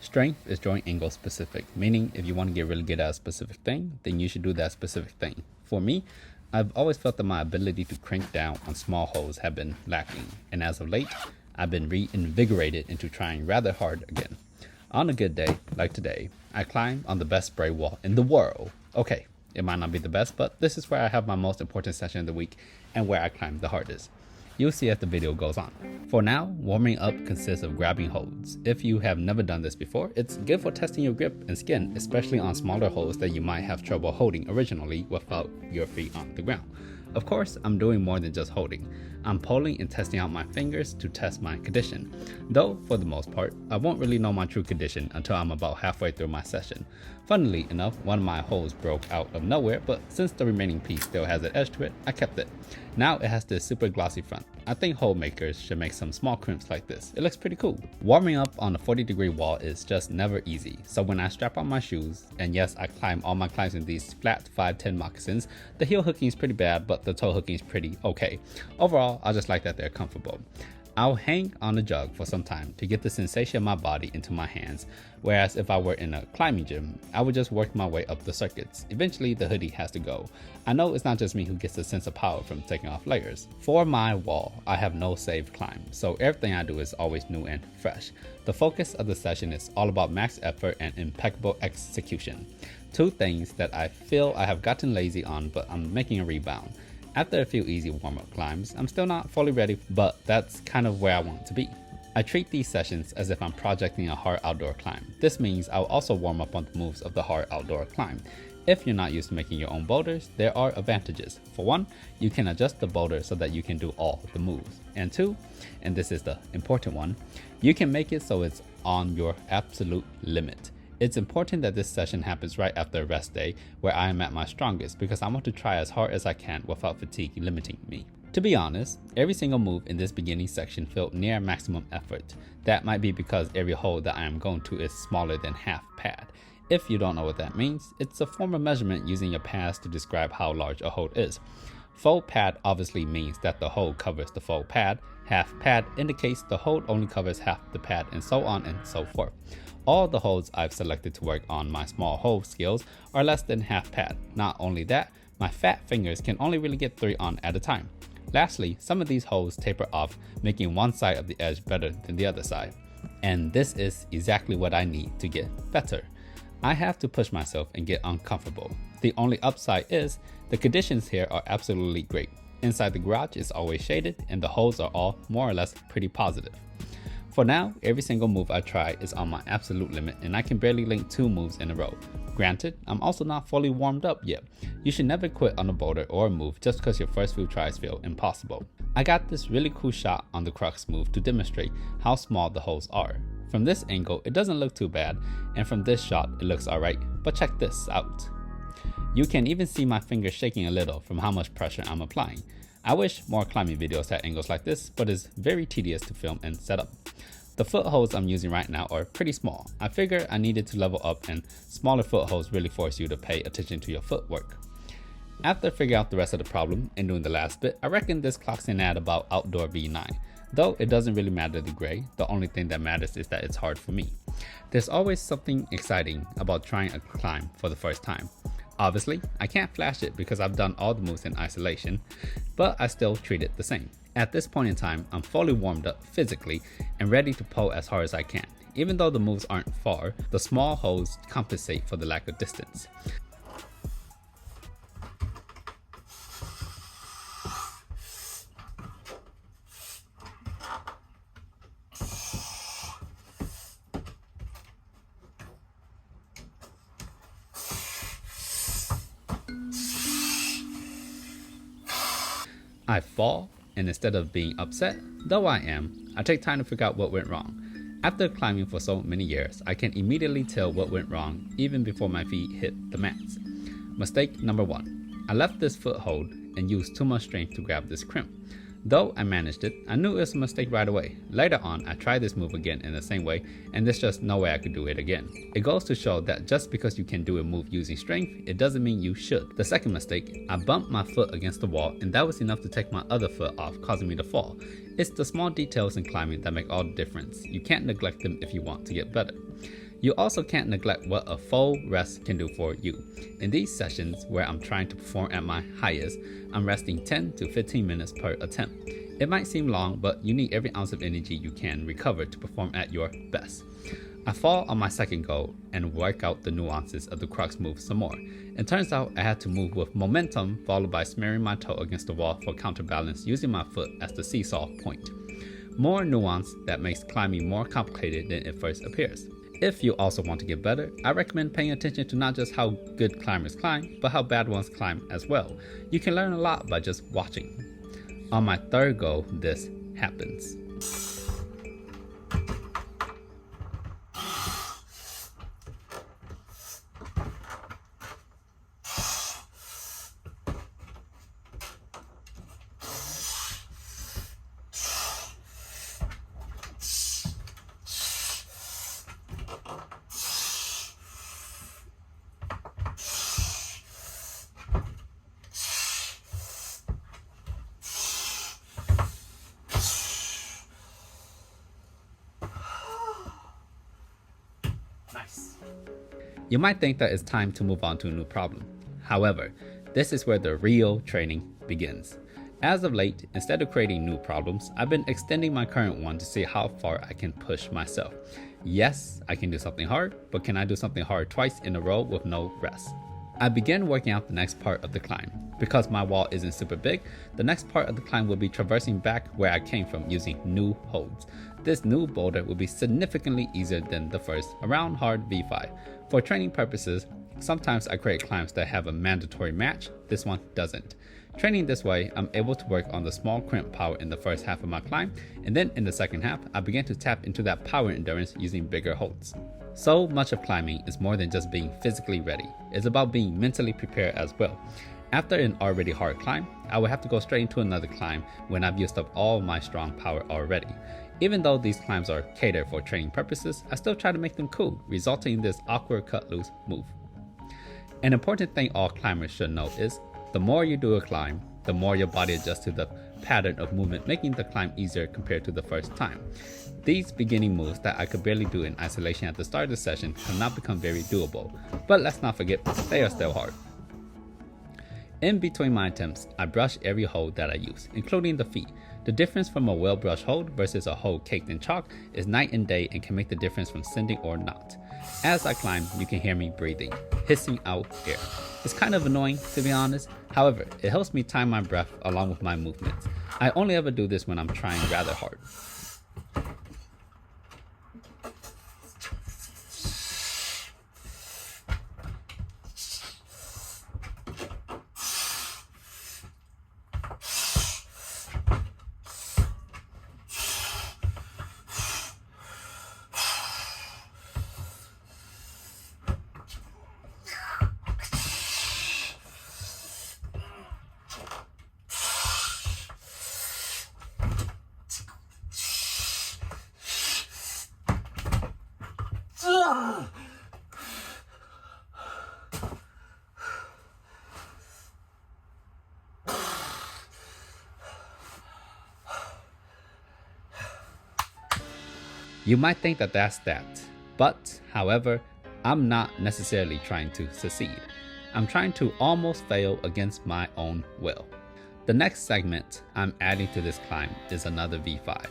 Strength is joint angle specific, meaning if you want to get really good at a specific thing, then you should do that specific thing. For me, I've always felt that my ability to crank down on small holes have been lacking, and as of late, I've been reinvigorated into trying rather hard again. On a good day, like today, I climb on the best spray wall in the world. Okay, it might not be the best, but this is where I have my most important session of the week and where I climb the hardest. You'll see as the video goes on. For now, warming up consists of grabbing holds. If you have never done this before, it's good for testing your grip and skin, especially on smaller holds that you might have trouble holding originally without your feet on the ground. Of course, I'm doing more than just holding. I'm pulling and testing out my fingers to test my condition. Though, for the most part, I won't really know my true condition until I'm about halfway through my session. Funnily enough, one of my holes broke out of nowhere, but since the remaining piece still has an edge to it, I kept it. Now it has this super glossy front. I think hole makers should make some small crimps like this. It looks pretty cool. Warming up on a 40-degree wall is just never easy, so when I strap on my shoes, and yes, I climb all my climbs in these flat 5'10" moccasins, the heel hooking is pretty bad, but the toe hooking is pretty okay. Overall, I just like that they're comfortable. I'll hang on the jug for some time to get the sensation of my body into my hands, whereas if I were in a climbing gym, I would just work my way up the circuits. Eventually, the hoodie has to go. I know it's not just me who gets a sense of power from taking off layers. For my wall, I have no saved climb, so everything I do is always new and fresh. The focus of the session is all about max effort and impeccable execution. Two things that I feel I have gotten lazy on, but I'm making a rebound. After a few easy warm-up climbs, I'm still not fully ready, but that's kind of where I want to be. I treat these sessions as if I'm projecting a hard outdoor climb. This means I'll also warm up on the moves of the hard outdoor climb. If you're not used to making your own boulders, there are advantages. For one, you can adjust the boulder so that you can do all the moves. And two, and this is the important one, you can make it so it's on your absolute limit. It's important that this session happens right after a rest day where I am at my strongest because I want to try as hard as I can without fatigue limiting me. To be honest, every single move in this beginning section felt near maximum effort. That might be because every hole that I am going to is smaller than half pad. If you don't know what that means, it's a form of measurement using your pads to describe how large a hole is. Full pad obviously means that the hole covers the full pad, half pad indicates the hole only covers half the pad, and so on and so forth. All the holes I've selected to work on my small hole skills are less than half pad. Not only that, my fat fingers can only really get 3 on at a time. Lastly, some of these holes taper off, making one side of the edge better than the other side. And this is exactly what I need to get better. I have to push myself and get uncomfortable. The only upside is the conditions here are absolutely great. Inside the garage is always shaded and the holes are all more or less pretty positive. For now, every single move I try is on my absolute limit and I can barely link 2 moves in a row. Granted, I'm also not fully warmed up yet. You should never quit on a boulder or a move just because your first few tries feel impossible. I got this really cool shot on the crux move to demonstrate how small the holes are. From this angle, it doesn't look too bad, and from this shot, it looks alright, but check this out. You can even see my fingers shaking a little from how much pressure I'm applying. I wish more climbing videos had angles like this, but it's very tedious to film and set up. The footholds I'm using right now are pretty small. I figured I needed to level up, and smaller footholds really force you to pay attention to your footwork. After figuring out the rest of the problem and doing the last bit, I reckon this clocks in at about outdoor V9. Though it doesn't really matter the gray, the only thing that matters is that it's hard for me. There's always something exciting about trying a climb for the first time. Obviously, I can't flash it because I've done all the moves in isolation, but I still treat it the same. At this point in time, I'm fully warmed up physically and ready to pull as hard as I can. Even though the moves aren't far, the small holes compensate for the lack of distance. I fall, and instead of being upset, though I am, I take time to figure out what went wrong. After climbing for so many years, I can immediately tell what went wrong even before my feet hit the mats. Mistake number 1. I left this foothold and used too much strength to grab this crimp. Though I managed it, I knew it was a mistake right away. Later on, I tried this move again in the same way, and there's just no way I could do it again. It goes to show that just because you can do a move using strength, it doesn't mean you should. The second mistake, I bumped my foot against the wall, and that was enough to take my other foot off, causing me to fall. It's the small details in climbing that make all the difference. You can't neglect them if you want to get better. You also can't neglect what a full rest can do for you. In these sessions where I'm trying to perform at my highest, I'm resting 10 to 15 minutes per attempt. It might seem long, but you need every ounce of energy you can recover to perform at your best. I fall on my second go and work out the nuances of the crux move some more. It turns out I had to move with momentum, followed by smearing my toe against the wall for counterbalance using my foot as the seesaw point. More nuance that makes climbing more complicated than it first appears. If you also want to get better, I recommend paying attention to not just how good climbers climb, but how bad ones climb as well. You can learn a lot by just watching. On my third go, this happens. Nice. You might think that it's time to move on to a new problem. However, this is where the real training begins. As of late, instead of creating new problems, I've been extending my current one to see how far I can push myself. Yes, I can do something hard, but can I do something hard twice in a row with no rest? I began working out the next part of the climb. Because my wall isn't super big, the next part of the climb will be traversing back where I came from using new holds. This new boulder will be significantly easier than the first, around hard V5. For training purposes, sometimes I create climbs that have a mandatory match, this one doesn't. Training this way, I'm able to work on the small crimp power in the first half of my climb, and then in the second half, I begin to tap into that power endurance using bigger holds. So much of climbing is more than just being physically ready, it's about being mentally prepared as well. After an already hard climb, I will have to go straight into another climb when I've used up all my strong power already. Even though these climbs are catered for training purposes, I still try to make them cool, resulting in this awkward cut loose move. An important thing all climbers should know is, the more you do a climb, the more your body adjusts to the pattern of movement, making the climb easier compared to the first time. These beginning moves that I could barely do in isolation at the start of the session have now become very doable, but let's not forget, they are still hard. In between my attempts, I brush every hold that I use, including the feet. The difference from a well-brushed hold versus a hold caked in chalk is night and day and can make the difference from sending or not. As I climb, you can hear me breathing, hissing out air. It's kind of annoying, to be honest. However, it helps me time my breath along with my movements. I only ever do this when I'm trying rather hard. You might think that that's that, but however, I'm not necessarily trying to succeed. I'm trying to almost fail against my own will. The next segment I'm adding to this climb is another V5.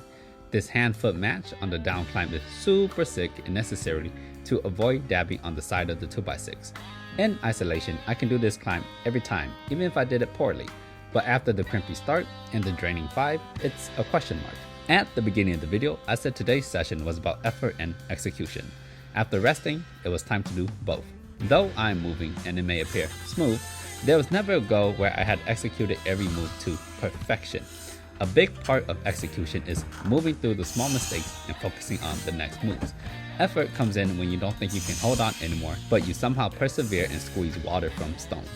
This hand-foot match on the down climb is super sick and necessary to avoid dabbing on the side of the 2x6. In isolation, I can do this climb every time, even if I did it poorly. But after the crimpy start and the draining 5, it's a question mark. At the beginning of the video, I said today's session was about effort and execution. After resting, it was time to do both. Though I'm moving and it may appear smooth, there was never a go where I had executed every move to perfection. A big part of execution is moving through the small mistakes and focusing on the next moves. Effort comes in when you don't think you can hold on anymore, but you somehow persevere and squeeze water from stones.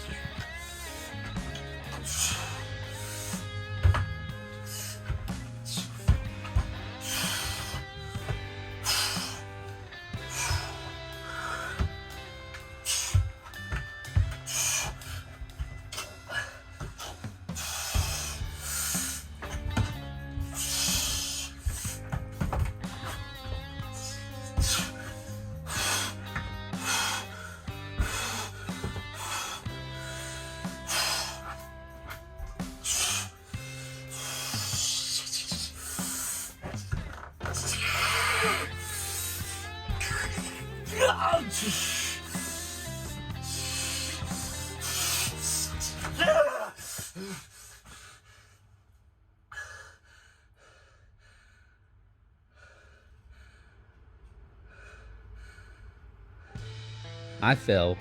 I fell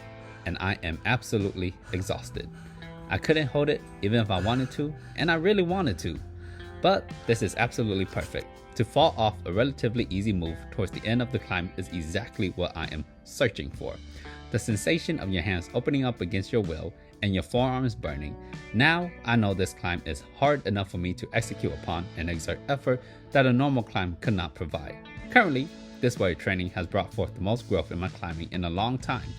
and I am absolutely exhausted. I couldn't hold it even if I wanted to, and I really wanted to. But this is absolutely perfect. To fall off a relatively easy move towards the end of the climb is exactly what I am searching for. The sensation of your hands opening up against your will and your forearms burning. Now I know this climb is hard enough for me to execute upon and exert effort that a normal climb could not provide. Currently, this way of training has brought forth the most growth in my climbing in a long time,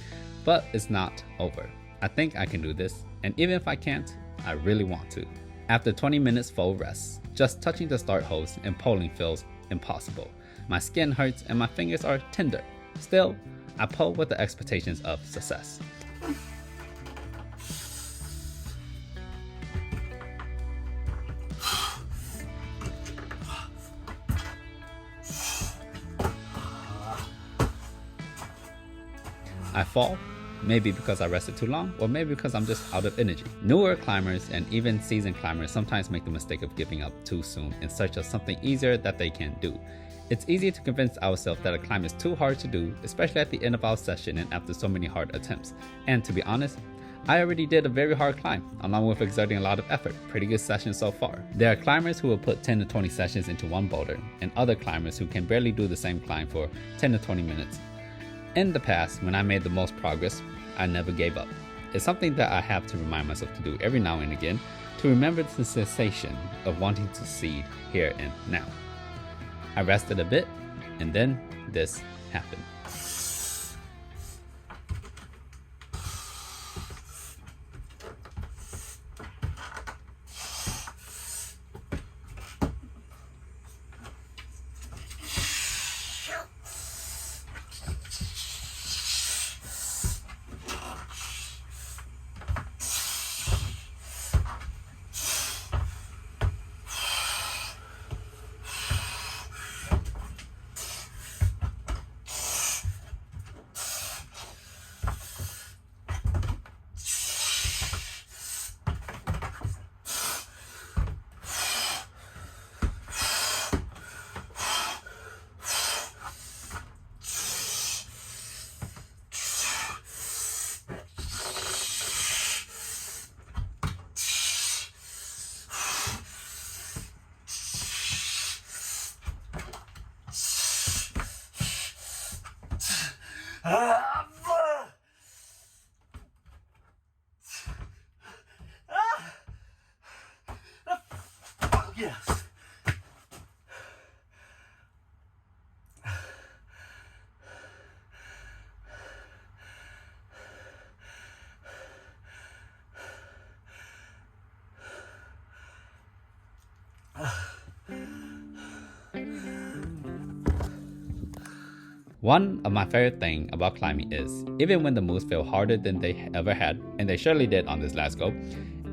but it's not over. I think I can do this, and even if I can't, I really want to. After 20 minutes full rest, just touching the start hose and pulling feels impossible. My skin hurts and my fingers are tender. Still, I pull with the expectations of success. I fall, maybe because I rested too long, or maybe because I'm just out of energy. Newer climbers and even seasoned climbers sometimes make the mistake of giving up too soon in search of something easier that they can do. It's easy to convince ourselves that a climb is too hard to do, especially at the end of our session and after so many hard attempts. And to be honest, I already did a very hard climb, along with exerting a lot of effort. Pretty good session so far. There are climbers who will put 10 to 20 sessions into one boulder, and other climbers who can barely do the same climb for 10 to 20 minutes. In the past, when I made the most progress, I never gave up. It's something that I have to remind myself to do every now and again to remember the sensation of wanting to succeed here and now. I rested a bit, and then this happened. Yes. One of my favorite things about climbing is, even when the moves feel harder than they ever had, and they surely did on this last go,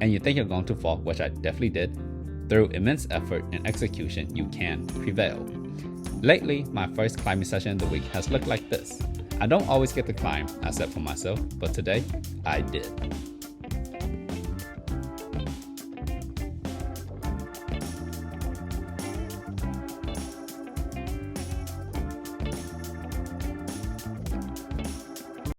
and you think you're going to fall, which I definitely did, through immense effort and execution, you can prevail. Lately, my first climbing session of the week has looked like this. I don't always get to climb, I set for myself, but today, I did.